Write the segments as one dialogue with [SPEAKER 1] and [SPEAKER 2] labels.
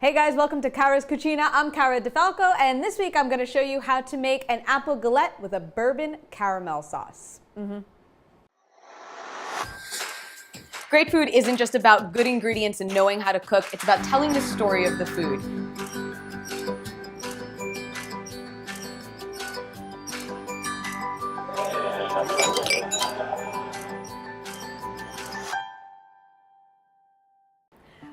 [SPEAKER 1] Hey guys, welcome to Cara's Cucina. I'm Cara Di Falco, and this week I'm going to show you how to make an apple galette with a bourbon caramel sauce. Great food isn't just about good ingredients and knowing how to cook, it's about telling the story of the food.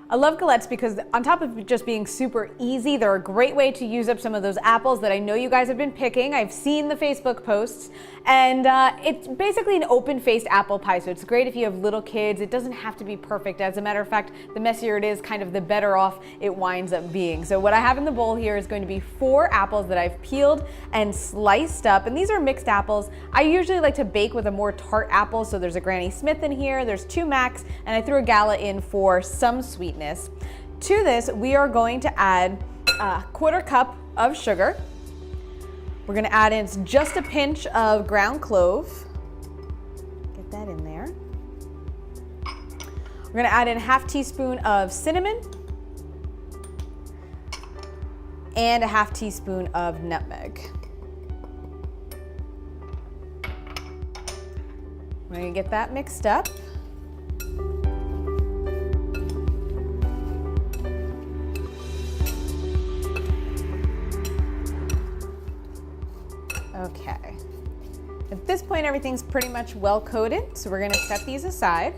[SPEAKER 1] I love galettes because on top of just being super easy, they're a great way to use up some of those apples that I know you guys have been picking. I've seen the Facebook posts, and it's basically an open-faced apple pie, so it's great if you have little kids. It doesn't have to be perfect. As a matter of fact, the messier it is, kind of the better off it winds up being. So what I have in the bowl here is going to be 4 apples that I've peeled and sliced up, and these are mixed apples. I usually like to bake with a more tart apple, so there's a Granny Smith in here, there's 2 Macs, and I threw a Galette in for some sweetness. To this, we are going to add a 1/4 cup of sugar. We're going to add in just a pinch of ground clove. Get that in there. We're going to add in 1/2 teaspoon of cinnamon and a 1/2 teaspoon of nutmeg. We're going to get that mixed up. Okay, at this point everything's pretty much well coated, so we're going to set these aside.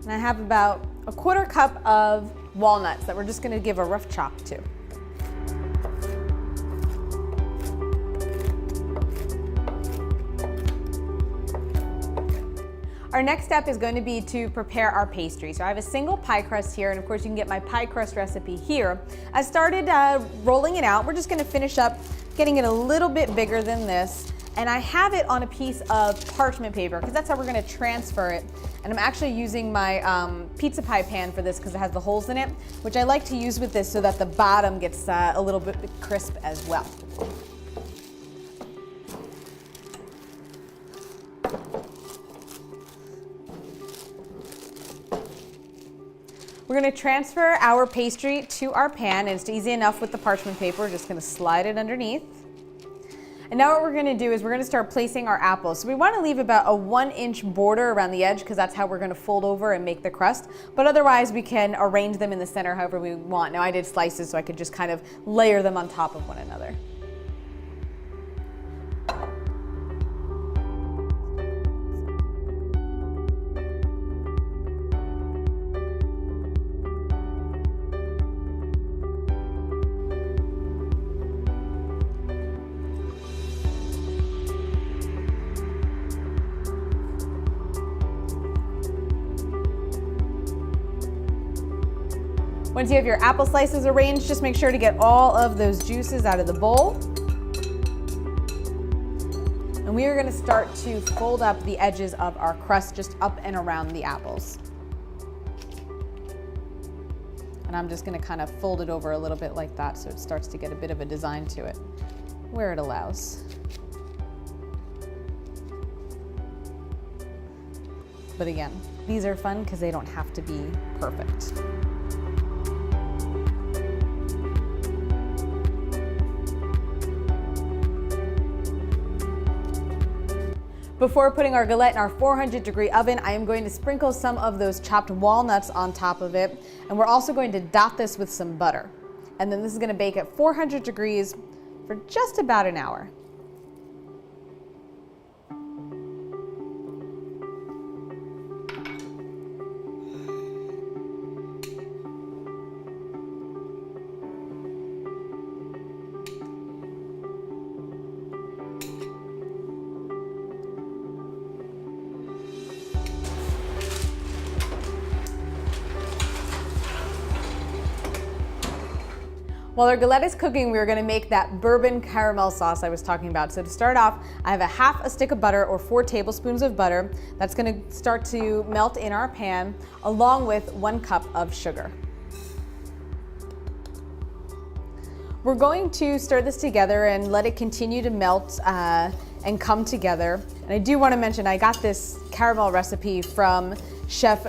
[SPEAKER 1] And I have about a 1/4 cup of walnuts that we're just going to give a rough chop to. Our next step is going to be to prepare our pastry. So I have a single pie crust here, and of course you can get my pie crust recipe here. I started rolling it out. We're just going to finish up getting it a little bit bigger than this, and I have it on a piece of parchment paper because that's how we're going to transfer it. And I'm actually using my pizza pie pan for this because it has the holes in it, which I like to use with this so that the bottom gets a little bit crisp as well. We're going to transfer our pastry to our pan, and it's easy enough with the parchment paper. We're just going to slide it underneath. And now what we're going to do is we're going to start placing our apples. So we want to leave about a 1-inch border around the edge because that's how we're going to fold over and make the crust. But otherwise we can arrange them in the center however we want. Now I did slices so I could just kind of layer them on top of one another. Once you have your apple slices arranged, just make sure to get all of those juices out of the bowl. And we are going to start to fold up the edges of our crust just up and around the apples. And I'm just going to kind of fold it over a little bit like that so it starts to get a bit of a design to it where it allows. But again, these are fun because they don't have to be perfect. Before putting our galette in our 400-degree oven, I am going to sprinkle some of those chopped walnuts on top of it, and we're also going to dot this with some butter. And then this is going to bake at 400 degrees for just about an hour. While our galette is cooking, we're going to make that bourbon caramel sauce I was talking about. So to start off, I have a 1/2 stick of butter, or 4 tablespoons of butter. That's going to start to melt in our pan, along with 1 cup of sugar. We're going to stir this together and let it continue to melt and come together. And I do want to mention I got this caramel recipe from Chef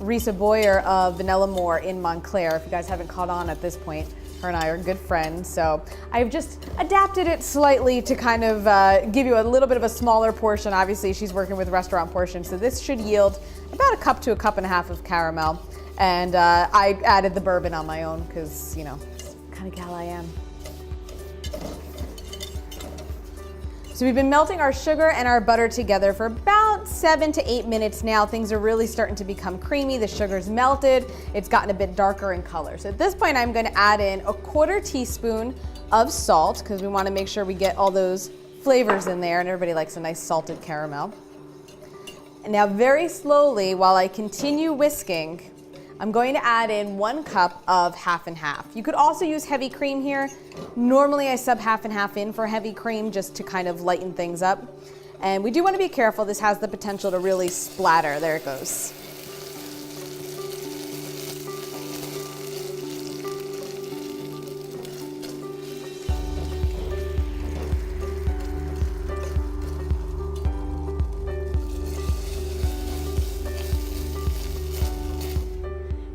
[SPEAKER 1] Risa Boyer of Vanilla Moore in Montclair. If you guys haven't caught on at this point, her and I are good friends. So I've just adapted it slightly to kind of give you a little bit of a smaller portion. Obviously, she's working with restaurant portions, so this should yield about a cup to a cup and a half of caramel. And I added the bourbon on my own because, you know, it's the kind of gal I am. So we've been melting our sugar and our butter together for about 7 to 8 minutes now. Things are really starting to become creamy. The sugar's melted. It's gotten a bit darker in color. So at this point, I'm going to add in a 1/4 teaspoon of salt because we want to make sure we get all those flavors in there, and everybody likes a nice salted caramel. And now very slowly, while I continue whisking, I'm going to add in 1 cup of half and half. You could also use heavy cream here. Normally I sub half and half in for heavy cream just to kind of lighten things up. And we do want to be careful. This has the potential to really splatter. There it goes.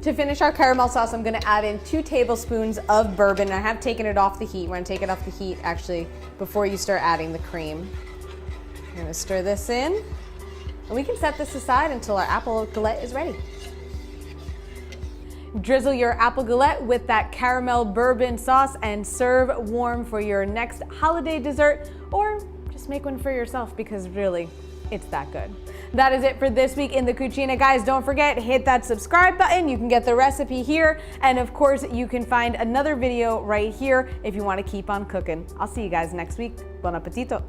[SPEAKER 1] To finish our caramel sauce, I'm going to add in 2 tablespoons of bourbon. I have taken it off the heat. You want to take it off the heat actually before you start adding the cream. I'm going to stir this in, and we can set this aside until our apple galette is ready. Drizzle your apple galette with that caramel bourbon sauce and serve warm for your next holiday dessert, or just make one for yourself because really, it's that good. That is it for this week in the Cucina. Guys, don't forget, hit that subscribe button. You can get the recipe here. And of course, you can find another video right here if you want to keep on cooking. I'll see you guys next week. Buon appetito.